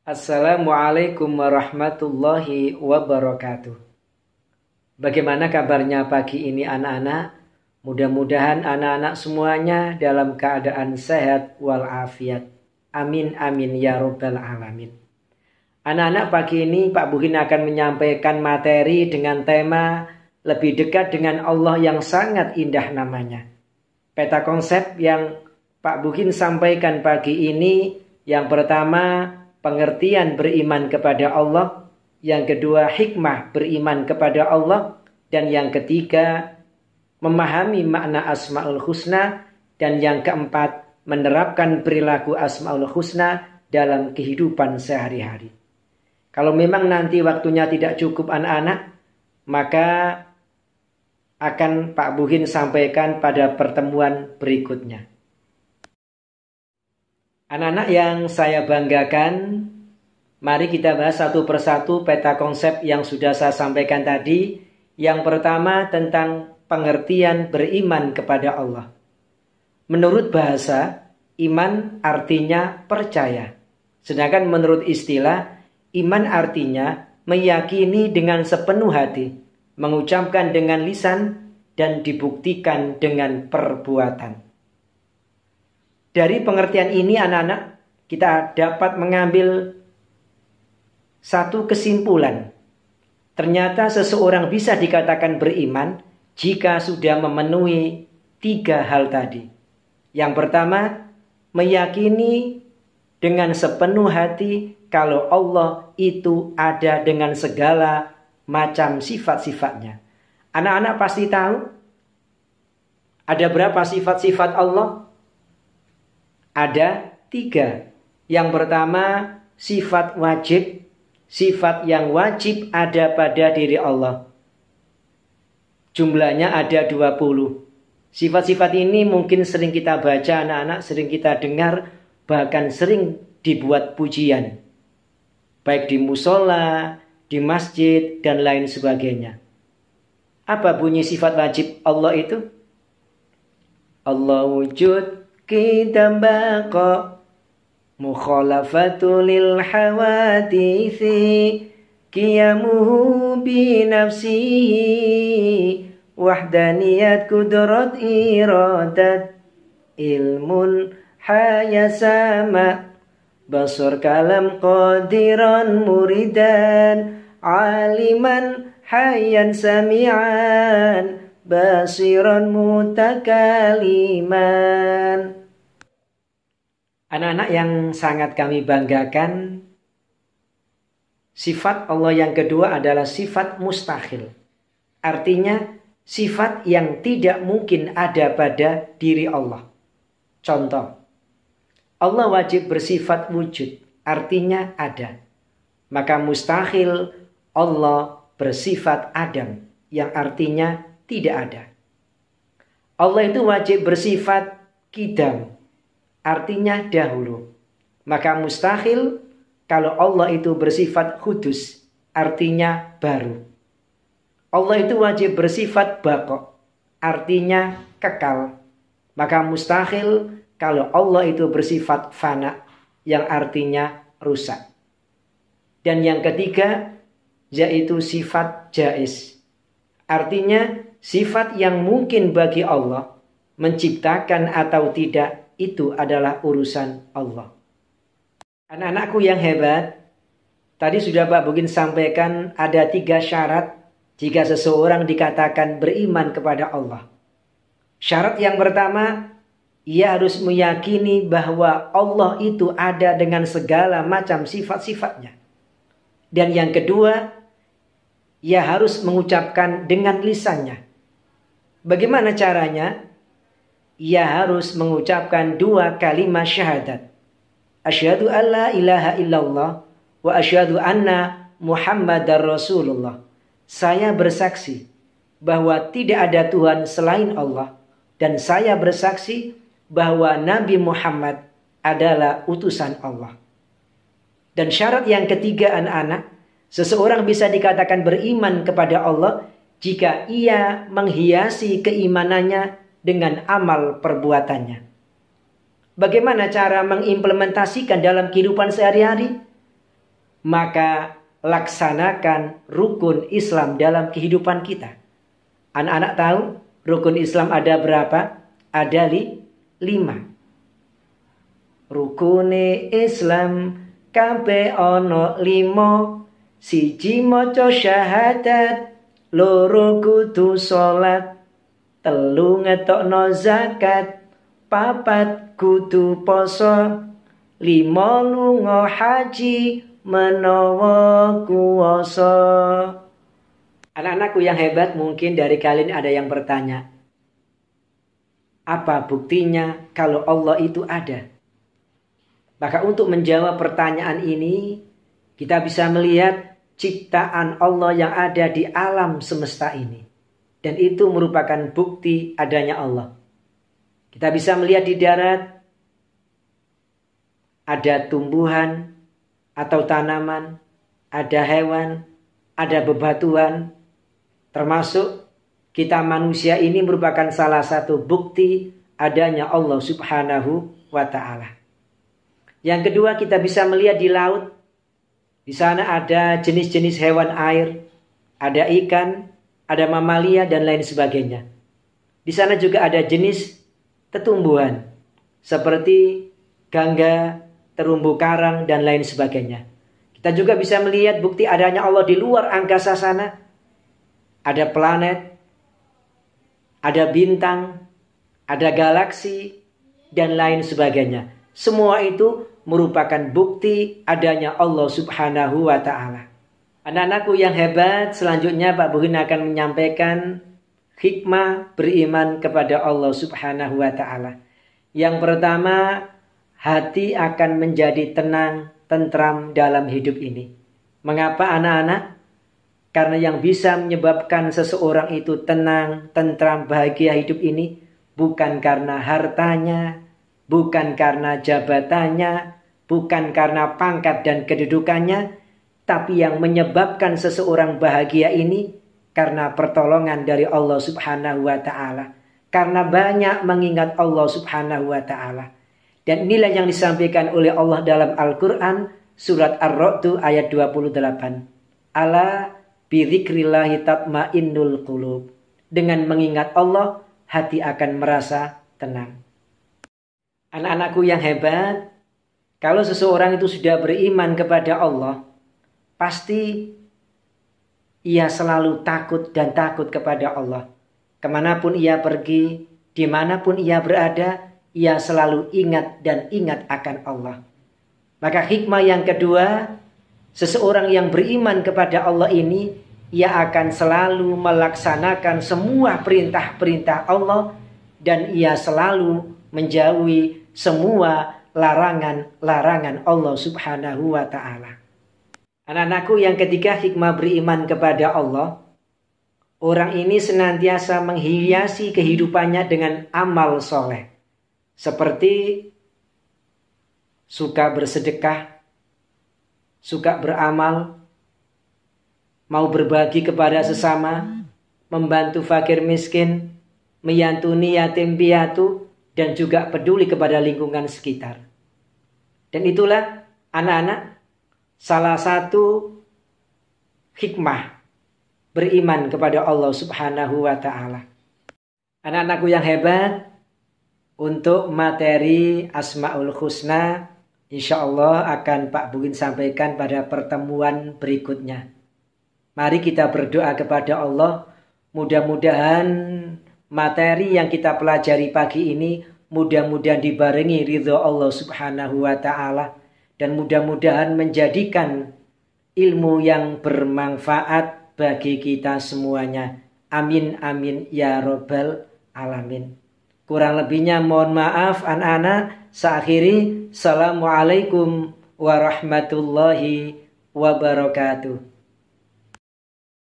Assalamualaikum warahmatullahi wabarakatuh. Bagaimana kabarnya pagi ini anak-anak? Mudah-mudahan anak-anak semuanya dalam keadaan sehat walafiat. Amin amin ya rabbal alamin. Anak-anak, pagi ini Pak Buhin akan menyampaikan materi dengan tema lebih dekat dengan Allah yang sangat indah namanya. Peta konsep yang Pak Buhin sampaikan pagi ini, yang pertama pengertian beriman kepada Allah, yang kedua hikmah beriman kepada Allah, dan yang ketiga memahami makna Asmaul Husna, dan yang keempat menerapkan perilaku Asmaul Husna dalam kehidupan sehari-hari. Kalau memang nanti waktunya tidak cukup anak-anak, maka akan Pak Buhin sampaikan pada pertemuan berikutnya. Anak-anak yang saya banggakan, mari kita bahas satu persatu peta konsep yang sudah saya sampaikan tadi. Yang pertama tentang pengertian beriman kepada Allah. Menurut bahasa, iman artinya percaya. Sedangkan menurut istilah, iman artinya meyakini dengan sepenuh hati, mengucapkan dengan lisan, dan dibuktikan dengan perbuatan. Dari pengertian ini anak-anak, kita dapat mengambil satu kesimpulan. Ternyata seseorang bisa dikatakan beriman jika sudah memenuhi 3 hal tadi. Yang pertama, meyakini dengan sepenuh hati kalau Allah itu ada dengan segala macam sifat-sifatnya. Anak-anak pasti tahu ada berapa sifat-sifat Allah? Ada 3. Yang pertama, sifat wajib. Sifat yang wajib ada pada diri Allah. Jumlahnya ada 20. Sifat-sifat ini mungkin sering kita baca anak-anak, sering kita dengar, bahkan sering dibuat pujian. Baik di musola, di masjid, dan lain sebagainya. Apa bunyi sifat wajib Allah itu? Allah wujud qidam baqa mukhalafatu lil hawadithi qiyamuhu bi nafsihi wahdaniyat kudrat iradat ilmun hayasama basur kalam qadiran muridan aliman hayyan sami'an basiran mutakaliman. Anak-anak yang sangat kami banggakan, sifat Allah yang kedua adalah sifat mustahil. Artinya sifat yang tidak mungkin ada pada diri Allah. Contoh, Allah wajib bersifat wujud, artinya ada. Maka mustahil Allah bersifat adam, yang artinya tidak ada. Allah itu wajib bersifat qidam, artinya dahulu. Maka mustahil kalau Allah itu bersifat hudus, artinya baru. Allah itu wajib bersifat baqa, artinya kekal. Maka mustahil kalau Allah itu bersifat fana, yang artinya rusak. Dan yang ketiga, yaitu sifat jaiz. Artinya sifat yang mungkin bagi Allah menciptakan atau tidak, itu adalah urusan Allah. Anak-anakku yang hebat, tadi sudah Pak Bukin sampaikan ada 3 syarat jika seseorang dikatakan beriman kepada Allah. Syarat yang pertama, ia harus meyakini bahwa Allah itu ada dengan segala macam sifat-sifatnya. Dan yang kedua, ia harus mengucapkan dengan lisannya. Bagaimana caranya? Ia harus mengucapkan 2 kalimat syahadat. Asyhadu an la ilaha illallah wa asyhadu anna Muhammadar Rasulullah. Saya bersaksi bahwa tidak ada Tuhan selain Allah, dan saya bersaksi bahwa Nabi Muhammad adalah utusan Allah. Dan syarat yang ketiga anak-anak, seseorang bisa dikatakan beriman kepada Allah jika ia menghiasi keimanannya dengan amal perbuatannya. Bagaimana cara mengimplementasikan dalam kehidupan sehari-hari? maka laksanakan rukun Islam dalam kehidupan kita. Anak-anak tahu rukun Islam ada berapa? Ada 5. Rukune Islam kabeh ana 5. Siji maca syahadat, loro kudu salat, telu ngetokno zakat, 4 kudu poso, 5 lunga haji menawa kuwasa. Anak-anakku yang hebat, mungkin dari kalian ada yang bertanya, apa buktinya kalau Allah itu ada? Maka untuk menjawab pertanyaan ini, kita bisa melihat ciptaan Allah yang ada di alam semesta ini. Dan itu merupakan bukti adanya Allah. Kita bisa melihat di darat, ada tumbuhan atau tanaman, ada hewan, ada bebatuan, termasuk kita manusia ini merupakan salah satu bukti adanya Allah Subhanahu wa ta'ala. Yang kedua, kita bisa melihat di laut. Di sana ada jenis-jenis hewan air, ada ikan, ada mamalia dan lain sebagainya. Di sana juga ada jenis tetumbuhan seperti gangga, terumbu karang dan lain sebagainya. Kita juga bisa melihat bukti adanya Allah di luar angkasa sana. Ada planet, ada bintang, ada galaksi dan lain sebagainya. Semua itu merupakan bukti adanya Allah Subhanahu wa ta'ala. Anak-anakku yang hebat, selanjutnya Pak Buhin akan menyampaikan hikmah beriman kepada Allah Subhanahu wa ta'ala. Yang pertama, hati akan menjadi tenang, tentram dalam hidup ini. Mengapa anak-anak? Karena yang bisa menyebabkan seseorang itu tenang, tentram, bahagia hidup ini bukan karena hartanya, bukan karena jabatannya, bukan karena pangkat dan kedudukannya, tapi yang menyebabkan seseorang bahagia ini karena pertolongan dari Allah Subhanahu wa ta'ala. Karena banyak mengingat Allah Subhanahu wa ta'ala. Dan inilah yang disampaikan oleh Allah dalam Al-Quran, surat Ar-Ra'd ayat 28. Ala bidzikrillahi tatmainnul qulub. Dengan mengingat Allah, hati akan merasa tenang. Anak-anakku yang hebat, kalau seseorang itu sudah beriman kepada Allah, pasti ia selalu takut dan takut kepada Allah. Kemanapun ia pergi, dimanapun ia berada, ia selalu ingat dan ingat akan Allah. Maka hikmah yang kedua, seseorang yang beriman kepada Allah ini, ia akan selalu melaksanakan semua perintah-perintah Allah dan ia selalu menjauhi semua larangan-larangan Allah Subhanahu wa ta'ala. Anak-anakku yang ketiga, hikmah beriman kepada Allah. Orang ini senantiasa menghiasi kehidupannya dengan amal soleh. Seperti suka bersedekah, suka beramal, mau berbagi kepada sesama, membantu fakir miskin, menyantuni yatim piatu, dan juga peduli kepada lingkungan sekitar. Dan itulah anak-anak salah satu hikmah beriman kepada Allah Subhanahu wa ta'ala. Anak-anakku yang hebat, untuk materi Asmaul Husna insya Allah akan Pak Buin sampaikan pada pertemuan berikutnya. Mari kita berdoa kepada Allah, mudah-mudahan materi yang kita pelajari pagi ini mudah-mudahan dibarengi ridho Allah Subhanahu wa ta'ala. Dan mudah-mudahan menjadikan ilmu yang bermanfaat bagi kita semuanya. Amin amin ya robbal alamin. Kurang lebihnya mohon maaf anak-anak. Seakhiri, assalamualaikum warahmatullahi wabarakatuh.